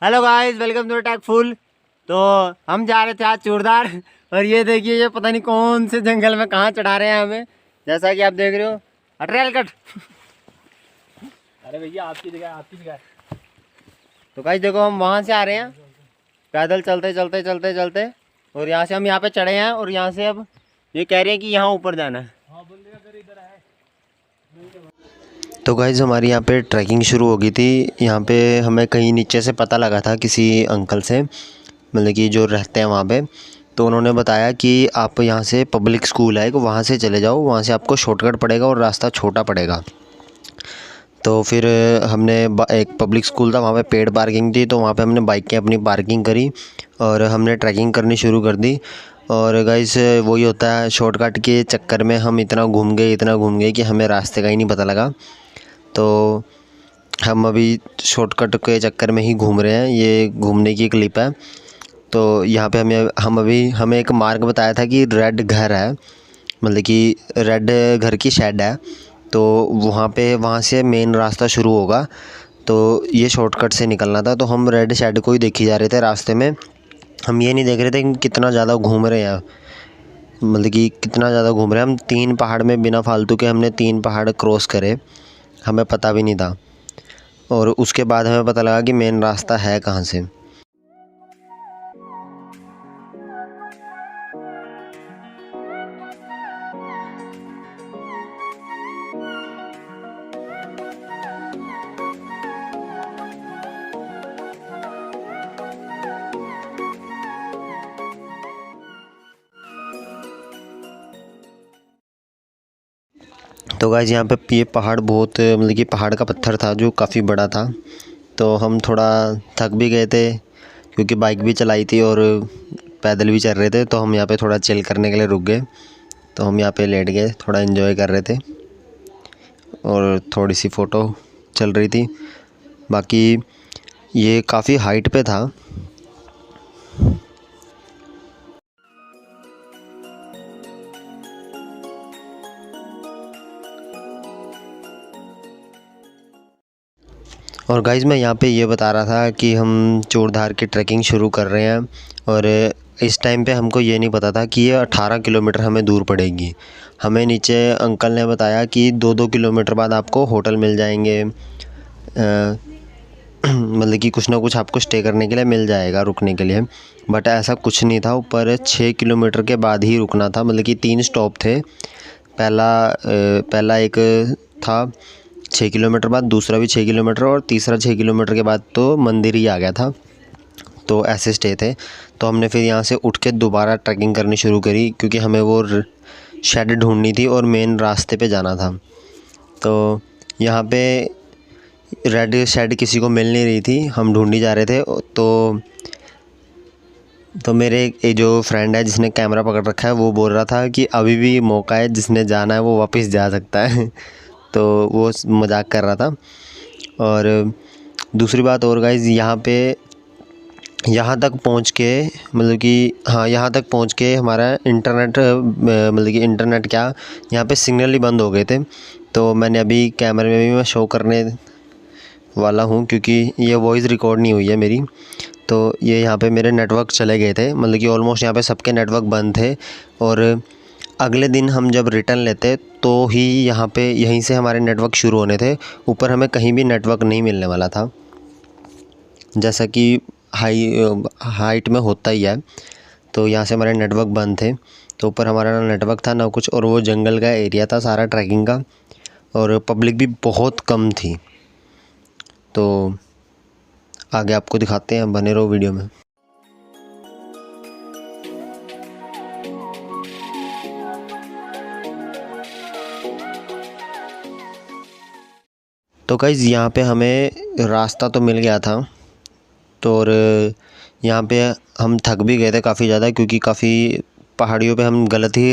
Hello guys, welcome to Tech Full. तो हम जा रहे थे आज चूड़दार, और ये देखिए ये पता नहीं कौन से जंगल में कहाँ चढ़ा रहे हैं हमें, जैसा कि आप देख रहे हो। अटरेल कट। अरे भैया आपकी जगह। तो गाइस देखो, हम वहाँ से आ रहे हैं पैदल चलते चलते चलते चलते, और यहाँ से हम यहाँ पे चढ़े हैं, और यहाँ से अब ये कह रहे हैं कि यहाँ ऊपर जाना है। हाँ बंदे का घर इधर है। तो गाइज़ हमारी यहाँ पे ट्रैकिंग शुरू हो गई थी। यहाँ पे हमें कहीं नीचे से पता लगा था किसी अंकल से, मतलब कि जो रहते हैं वहाँ पे। तो उन्होंने बताया कि आप यहाँ से पब्लिक स्कूल है, वहाँ से चले जाओ, वहाँ से आपको शॉर्टकट पड़ेगा और रास्ता छोटा पड़ेगा। तो फिर हमने एक पब्लिक स्कूल था, वहाँ पे पेड पार्किंग थी, तो वहाँ पे हमने बाइकें अपनी पार्किंग करी और हमने ट्रैकिंग करनी शुरू कर दी। और गाइस वही होता है, शॉर्टकट के चक्कर में हम इतना घूम गए कि हमें रास्ते का ही नहीं पता लगा। तो हम अभी शॉर्टकट के चक्कर में ही घूम रहे हैं, ये घूमने की क्लिप है। तो यहाँ पे हमें एक मार्ग बताया था कि रेड घर है, मतलब कि रेड घर की शेड है, तो वहाँ से मेन रास्ता शुरू होगा। तो ये शॉर्टकट से निकलना था, तो हम रेड शेड को ही देखी जा रहे थे रास्ते में। हम ये नहीं देख रहे थे कि कितना ज़्यादा घूम रहे हैं, मतलब कि कितना ज़्यादा घूम रहे हैं हम। 3 पहाड़ में बिना फालतू के हमने 3 पहाड़ क्रॉस करे, हमें पता भी नहीं था। और उसके बाद हमें पता लगा कि मेन रास्ता है कहाँ से। तो गाइस यहाँ पे ये पहाड़ बहुत, मतलब कि पहाड़ का पत्थर था जो काफ़ी बड़ा था। तो हम थोड़ा थक भी गए थे क्योंकि बाइक भी चलाई थी और पैदल भी चल रहे थे। तो हम यहाँ पे थोड़ा चिल करने के लिए रुक गए, तो हम यहाँ पे लेट गए, थोड़ा एंजॉय कर रहे थे और थोड़ी सी फ़ोटो चल रही थी। बाकी ये काफ़ी हाइट पे था। और गाइज़ मैं यहाँ पे ये बता रहा था कि हम चूड़धार की ट्रैकिंग शुरू कर रहे हैं, और इस टाइम पे हमको ये नहीं पता था कि ये 18 किलोमीटर हमें दूर पड़ेगी। हमें नीचे अंकल ने बताया कि 2-2 किलोमीटर बाद आपको होटल मिल जाएंगे, मतलब कि कुछ ना कुछ आपको स्टे करने के लिए मिल जाएगा, रुकने के लिए। बट ऐसा कुछ नहीं था, ऊपर 6 किलोमीटर के बाद ही रुकना था, मतलब कि 3 स्टॉप थे। पहला एक था 6 किलोमीटर बाद, दूसरा भी 6 किलोमीटर, और तीसरा 6 किलोमीटर के बाद तो मंदिर ही आ गया था। तो ऐसे स्टे थे। तो हमने फिर यहाँ से उठ के दोबारा ट्रैकिंग करनी शुरू करी, क्योंकि हमें वो शेड ढूंढनी थी और मेन रास्ते पे जाना था। तो यहाँ पे रेड शेड किसी को मिल नहीं रही थी, हम ढूंढी जा रहे थे। तो मेरे एक जो फ्रेंड है जिसने कैमरा पकड़ रखा है, वो बोल रहा था कि अभी भी मौका है, जिसने जाना है वो वापस जा सकता है। तो वो मजाक कर रहा था। और दूसरी बात और गाइज़, यहाँ तक पहुँच के, मतलब कि हाँ, यहाँ तक पहुँच के हमारा इंटरनेट, मतलब कि इंटरनेट क्या, यहाँ पे सिग्नल ही बंद हो गए थे। तो मैंने अभी कैमरे में भी मैं शो करने वाला हूँ, क्योंकि ये वॉइस रिकॉर्ड नहीं हुई है मेरी। तो ये यहाँ पे मेरे नेटवर्क चले गए थे, मतलब कि ऑलमोस्ट यहाँ पे सबके नेटवर्क बंद थे। और अगले दिन हम जब रिटर्न लेते तो ही यहाँ पे यहीं से हमारे नेटवर्क शुरू होने थे। ऊपर हमें कहीं भी नेटवर्क नहीं मिलने वाला था, जैसा कि हाइट में होता ही है। तो यहाँ से हमारे नेटवर्क बंद थे, तो ऊपर हमारा ना नेटवर्क था ना कुछ, और वो जंगल का एरिया था सारा ट्रैकिंग का, और पब्लिक भी बहुत कम थी। तो आगे आपको दिखाते हैं, बने रहो वीडियो में। तो गाइज़ यहाँ पे हमें रास्ता तो मिल गया था, तो और यहाँ पे हम थक भी गए थे काफ़ी ज़्यादा, क्योंकि काफ़ी पहाड़ियों पे हम गलत ही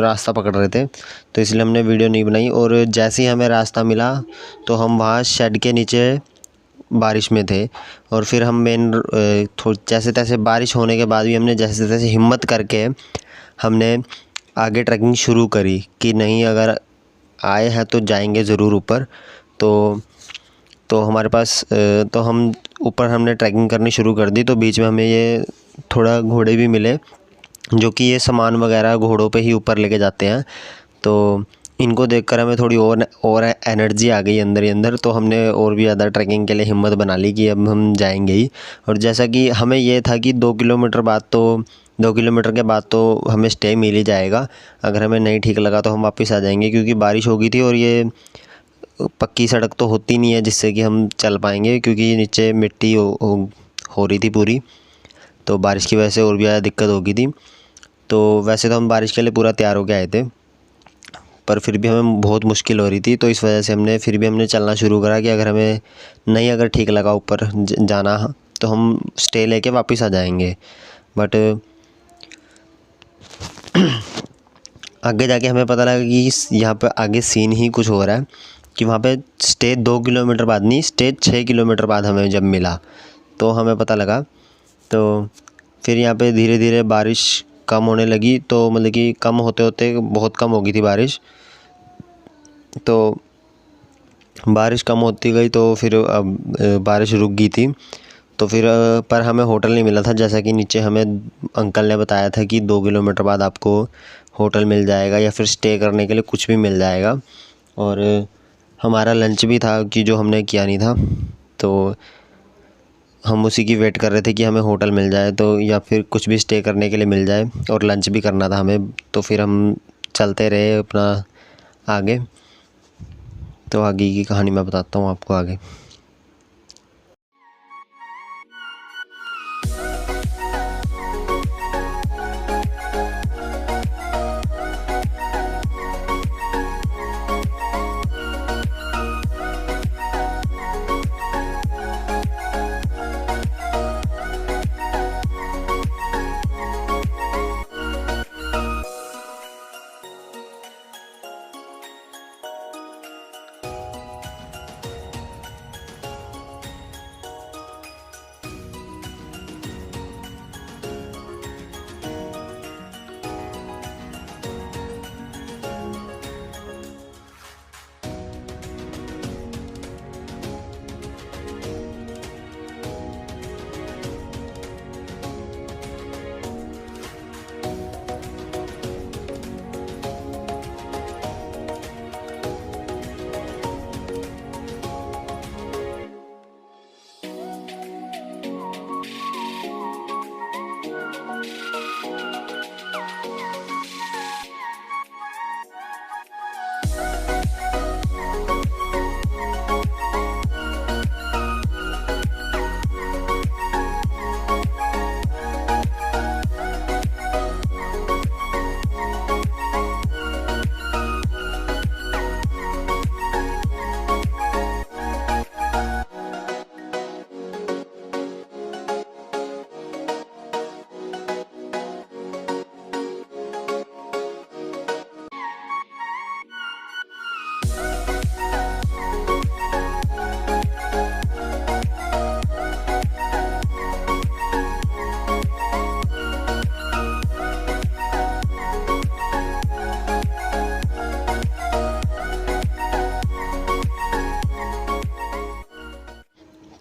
रास्ता पकड़ रहे थे, तो इसलिए हमने वीडियो नहीं बनाई। और जैसे ही हमें रास्ता मिला तो हम वहाँ शेड के नीचे बारिश में थे, और फिर हम जैसे तैसे बारिश होने के बाद भी हमने जैसे तैसे हिम्मत करके हमने आगे ट्रैकिंग शुरू करी कि नहीं, अगर आए हैं तो जाएंगे ज़रूर ऊपर। तो तो हमारे पास तो हम ऊपर हमने ट्रैकिंग करनी शुरू कर दी। तो बीच में हमें ये थोड़ा घोड़े भी मिले जो कि ये सामान वगैरह घोड़ों पे ही ऊपर लेके जाते हैं। तो इनको देखकर हमें थोड़ी और एनर्जी आ गई अंदर ही अंदर। तो हमने और भी ज़्यादा ट्रैकिंग के लिए हिम्मत बना ली कि अब हम जाएंगे ही। और जैसा कि हमें ये था कि 2 किलोमीटर के बाद तो हमें स्टे मिल ही जाएगा। अगर हमें नहीं ठीक लगा तो हम वापस आ जाएंगे, क्योंकि बारिश हो गई थी और ये पक्की सड़क तो होती नहीं है जिससे कि हम चल पाएंगे, क्योंकि नीचे मिट्टी हो रही थी पूरी। तो बारिश की वजह से और भी ज़्यादा दिक्कत हो गई थी। तो वैसे तो हम बारिश के लिए पूरा तैयार हो के आए थे, पर फिर भी हमें बहुत मुश्किल हो रही थी। तो इस वजह से हमने चलना शुरू करा कि अगर ठीक लगा ऊपर जाना तो हम स्टे लेके वापस आ जाएंगे। बट आगे जाके हमें पता लगा कि यहाँ पे आगे सीन ही कुछ हो रहा है, कि वहाँ पे स्टे 2 किलोमीटर बाद नहीं, स्टे 6 किलोमीटर बाद हमें जब मिला तो हमें पता लगा। तो फिर यहाँ पे धीरे धीरे बारिश कम होने लगी। तो मतलब कि कम होते होते बहुत कम हो गई थी बारिश। तो बारिश कम होती गई तो फिर अब बारिश रुक गई थी। तो फिर पर हमें होटल नहीं मिला था, जैसा कि नीचे हमें अंकल ने बताया था कि 2 किलोमीटर बाद आपको होटल मिल जाएगा या फिर स्टे करने के लिए कुछ भी मिल जाएगा। और हमारा लंच भी था कि जो हमने किया नहीं था, तो हम उसी की वेट कर रहे थे कि हमें होटल मिल जाए तो या फिर कुछ भी स्टे करने के लिए मिल जाए, और लंच भी करना था हमें। तो फिर हम चलते रहे अपना आगे। तो आगे की कहानी मैं बताता हूँ आपको आगे।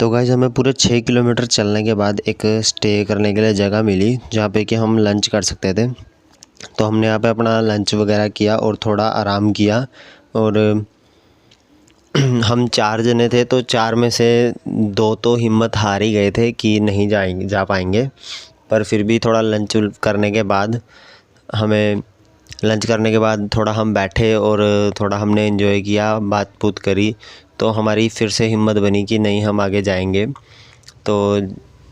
तो गाइस हमें पूरे 6 किलोमीटर चलने के बाद एक स्टे करने के लिए जगह मिली जहाँ पे कि हम लंच कर सकते थे। तो हमने यहाँ पे अपना लंच वगैरह किया और थोड़ा आराम किया। और हम 4 जने थे, तो 4 में से 2 तो हिम्मत हार ही गए थे कि नहीं जा पाएंगे। पर फिर भी थोड़ा लंच करने के बाद थोड़ा हम बैठे और थोड़ा हमने एंजॉय किया, बात बूत करी। तो हमारी फिर से हिम्मत बनी कि नहीं हम आगे जाएंगे। तो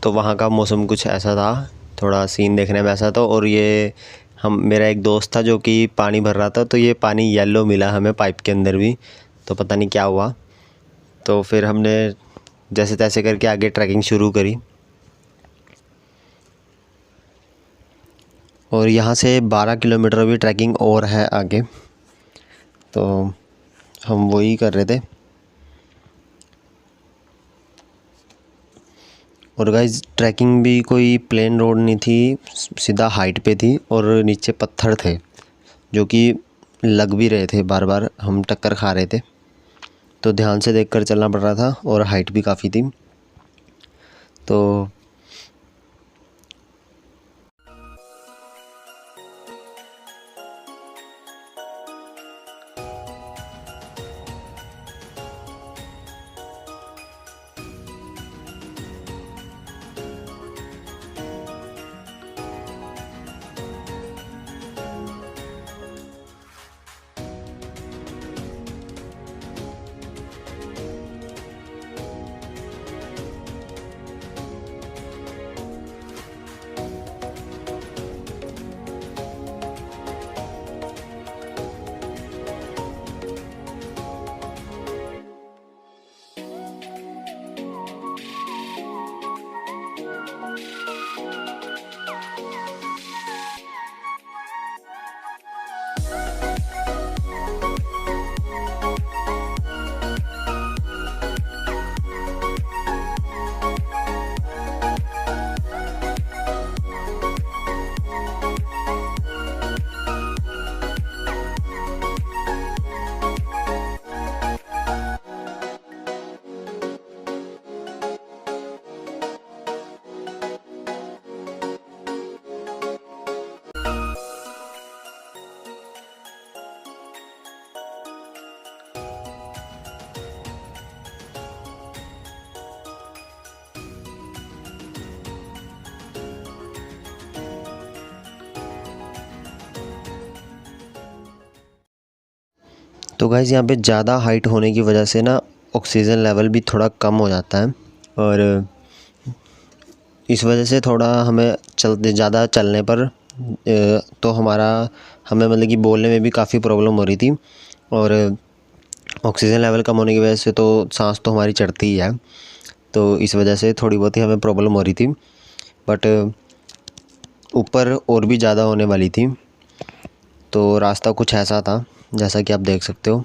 वहाँ का मौसम कुछ ऐसा था, थोड़ा सीन देखने में ऐसा था। और ये मेरा एक दोस्त था जो कि पानी भर रहा था, तो ये पानी येलो मिला हमें पाइप के अंदर भी, तो पता नहीं क्या हुआ। तो फिर हमने जैसे तैसे करके आगे ट्रैकिंग शुरू करी। और यहाँ से 12 किलोमीटर भी ट्रैकिंग और है आगे, तो हम वही कर रहे थे। और गाइस ट्रैकिंग भी कोई प्लेन रोड नहीं थी, सीधा हाइट पे थी और नीचे पत्थर थे जो कि लग भी रहे थे, बार बार हम टक्कर खा रहे थे। तो ध्यान से देखकर चलना पड़ रहा था और हाइट भी काफ़ी थी। तो गाइज़ यहाँ पे ज़्यादा हाइट होने की वजह से ना ऑक्सीजन लेवल भी थोड़ा कम हो जाता है, और इस वजह से थोड़ा हमें ज़्यादा चलने पर तो हमें मतलब कि बोलने में भी काफ़ी प्रॉब्लम हो रही थी, और ऑक्सीजन लेवल कम होने की वजह से तो सांस तो हमारी चढ़ती ही है, तो इस वजह से थोड़ी बहुत ही हमें प्रॉब्लम हो रही थी। बट ऊपर और भी ज़्यादा होने वाली थी, तो रास्ता कुछ ऐसा था जैसा कि आप देख सकते हो।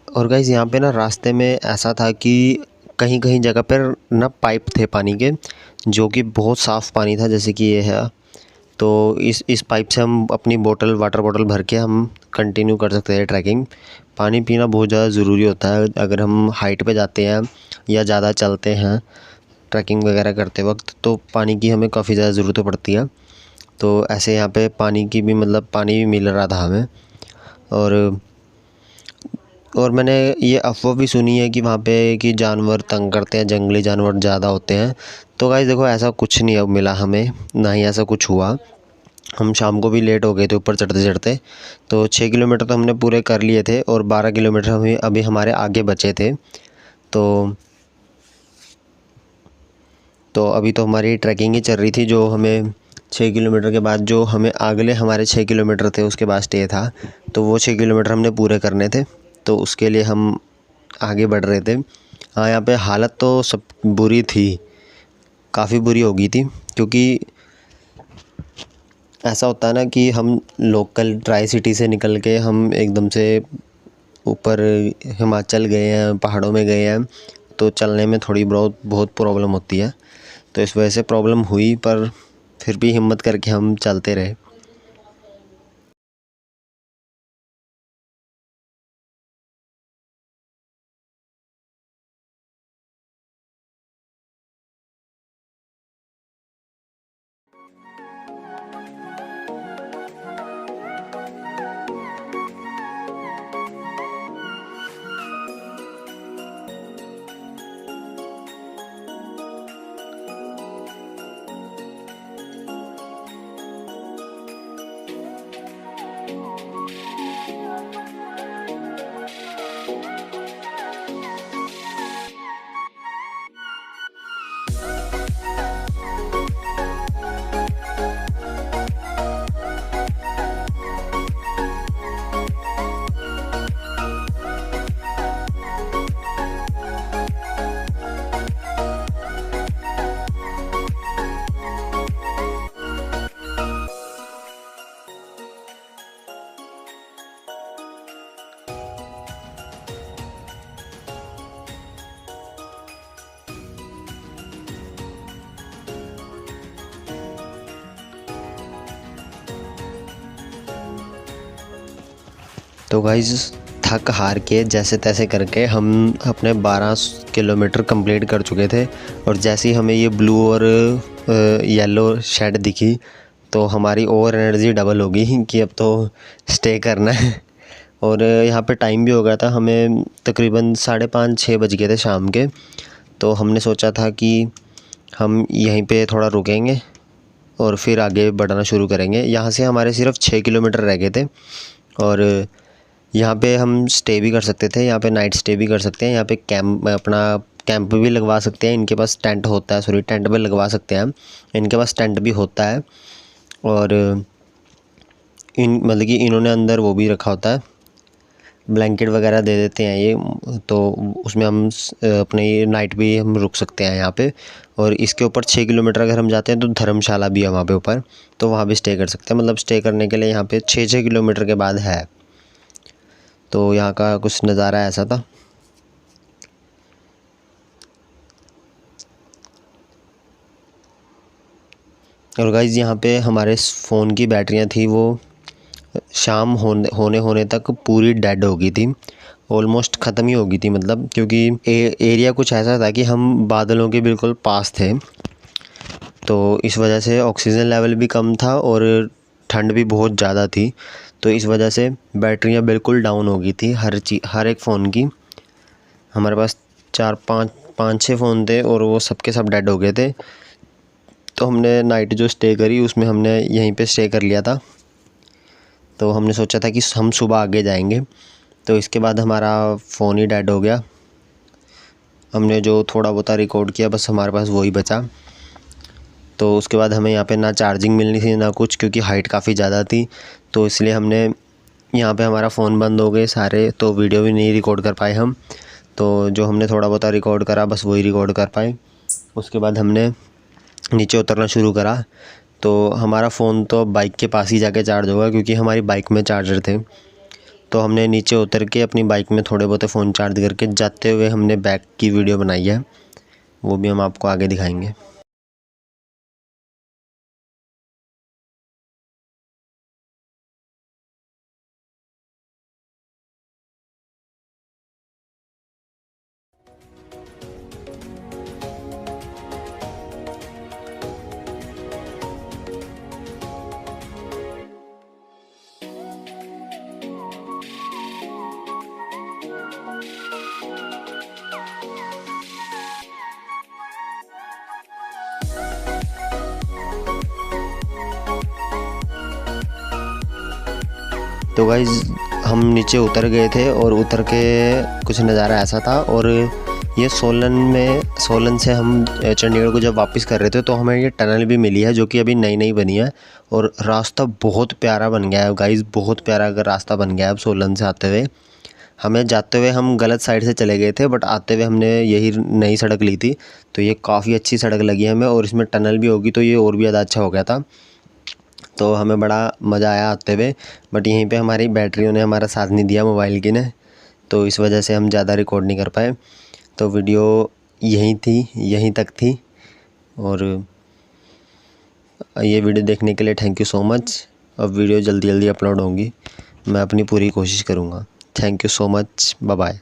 और गाइज़ यहाँ पे ना रास्ते में ऐसा था कि कहीं कहीं जगह पर ना पाइप थे पानी के, जो कि बहुत साफ़ पानी था, जैसे कि ये है। तो इस पाइप से हम अपनी वाटर बॉटल भर के हम कंटिन्यू कर सकते हैं ट्रैकिंग। पानी पीना बहुत ज़्यादा ज़रूरी होता है अगर हम हाइट पे जाते हैं या ज़्यादा चलते हैं ट्रैकिंग वगैरह करते वक्त, तो पानी की हमें काफ़ी ज़्यादा ज़रूरत पड़ती है। तो ऐसे यहाँ पे पानी की भी मतलब पानी भी मिल रहा था हमें। और मैंने ये अफ़वाह भी सुनी है कि वहाँ पे कि जानवर तंग करते हैं, जंगली जानवर ज़्यादा होते हैं। तो गाइस देखो, ऐसा कुछ नहीं अब मिला हमें, ना ही ऐसा कुछ हुआ। हम शाम को भी लेट हो गए थे ऊपर चढ़ते चढ़ते, तो 6 किलोमीटर तो हमने पूरे कर लिए थे और 12 किलोमीटर हमें अभी हमारे आगे बचे थे। तो अभी तो हमारी ट्रैकिंग ही चल रही थी। जो हमें 6 किलोमीटर के बाद जो हमें अगले हमारे 6 किलोमीटर थे उसके बाद स्टे था, तो वो 6 किलोमीटर हमने पूरे करने थे, तो उसके लिए हम आगे बढ़ रहे थे। हाँ, यहाँ पे हालत तो सब बुरी थी, काफ़ी बुरी हो गई थी, क्योंकि ऐसा होता है ना कि हम लोकल ट्राई सिटी से निकल के हम एकदम से ऊपर हिमाचल गए हैं, पहाड़ों में गए हैं, तो चलने में थोड़ी बहुत प्रॉब्लम होती है। तो इस वजह से प्रॉब्लम हुई, पर फिर भी हिम्मत करके हम चलते रहे। तो गाइज़ थक हार के जैसे तैसे करके हम अपने 12 किलोमीटर कंप्लीट कर चुके थे, और जैसे ही हमें ये ब्लू और येलो शेड दिखी, तो हमारी और एनर्जी डबल हो गई कि अब तो स्टे करना है। और यहाँ पे टाइम भी हो गया था, हमें तकरीबन 5:30-6 बज गए थे शाम के। तो हमने सोचा था कि हम यहीं पे थोड़ा रुकेंगे और फिर आगे बढ़ना शुरू करेंगे। यहाँ से हमारे सिर्फ 6 किलोमीटर रह गए थे, और यहाँ पे हम स्टे भी कर सकते थे, यहाँ पे नाइट स्टे भी कर सकते हैं, यहाँ पे कैंप भी लगवा सकते हैं। इनके पास टेंट होता है, टेंट भी लगवा सकते हैं हम, इनके पास टेंट भी होता है। और मतलब कि इन्होंने अंदर वो भी रखा होता है, ब्लैंकेट वगैरह दे देते हैं ये, तो उसमें हम अपने नाइट भी हम रुक सकते हैं यहाँ पे। और इसके ऊपर 6 किलोमीटर अगर हम जाते हैं तो धर्मशाला भी है वहाँ पे ऊपर, तो वहाँ भी स्टे कर सकते हैं। मतलब स्टे करने के लिए यहाँ पे 6 किलोमीटर के बाद है। तो यहाँ का कुछ नज़ारा ऐसा था। और गाइज़ यहाँ पे हमारे फ़ोन की बैटरियाँ थी, वो शाम होने तक पूरी डेड हो गई थी, ऑलमोस्ट ख़त्म ही हो गई थी। मतलब क्योंकि एरिया कुछ ऐसा था कि हम बादलों के बिल्कुल पास थे, तो इस वजह से ऑक्सीजन लेवल भी कम था और ठंड भी बहुत ज़्यादा थी। तो इस वजह से बैटरियाँ बिल्कुल डाउन हो गई थी हर एक फ़ोन की। हमारे पास 4-5-6 फ़ोन थे और वो सब के सब डेड हो गए थे। तो हमने नाइट जो स्टे करी उसमें हमने यहीं पे स्टे कर लिया था। तो हमने सोचा था कि हम सुबह आगे जाएंगे, तो इसके बाद हमारा फ़ोन ही डेड हो गया। हमने जो थोड़ा बहुत रिकॉर्ड किया बस हमारे पास वही बचा। तो उसके बाद हमें यहाँ पे ना चार्जिंग मिलनी थी ना कुछ, क्योंकि हाइट काफ़ी ज़्यादा थी, तो इसलिए हमने यहाँ पे हमारा फ़ोन बंद हो गए सारे, तो वीडियो भी नहीं रिकॉर्ड कर पाए हम। तो जो हमने थोड़ा बहुत रिकॉर्ड करा बस वही रिकॉर्ड कर पाए। उसके बाद हमने नीचे उतरना शुरू करा तो हमारा फ़ोन तो बाइक के पास ही जाके चार्ज होगा, क्योंकि हमारी बाइक में चार्जर थे। तो हमने नीचे उतर के अपनी बाइक में थोड़े बहुत फ़ोन चार्ज करके जाते हुए हमने बैक की वीडियो बनाई है, वो भी हम आपको आगे दिखाएंगे। तो गाइज़ हम नीचे उतर गए थे और उतर के कुछ नज़ारा ऐसा था। और ये सोलन से हम चंडीगढ़ को जब वापस कर रहे थे तो हमें ये टनल भी मिली है, जो कि अभी नई नई बनी है। और रास्ता बहुत प्यारा बन गया है गाइज़, बहुत प्यारा अगर रास्ता बन गया है अब सोलन से आते हुए। हमें जाते हुए हम गलत साइड से चले गए थे, बट आते हुए हमने यही नई सड़क ली थी, तो ये काफ़ी अच्छी सड़क लगी हमें। और इसमें टनल भी होगी तो ये और भी ज़्यादा अच्छा हो गया था। तो हमें बड़ा मज़ा आया आते हुए, बट यहीं पे हमारी बैटरियों ने हमारा साथ नहीं दिया, मोबाइल की ने, तो इस वजह से हम ज़्यादा रिकॉर्ड नहीं कर पाए। तो वीडियो यहीं तक थी। और ये वीडियो देखने के लिए थैंक यू सो मच। अब वीडियो जल्दी जल्दी अपलोड होंगी, मैं अपनी पूरी कोशिश करूँगा। Thank you so much, bye bye.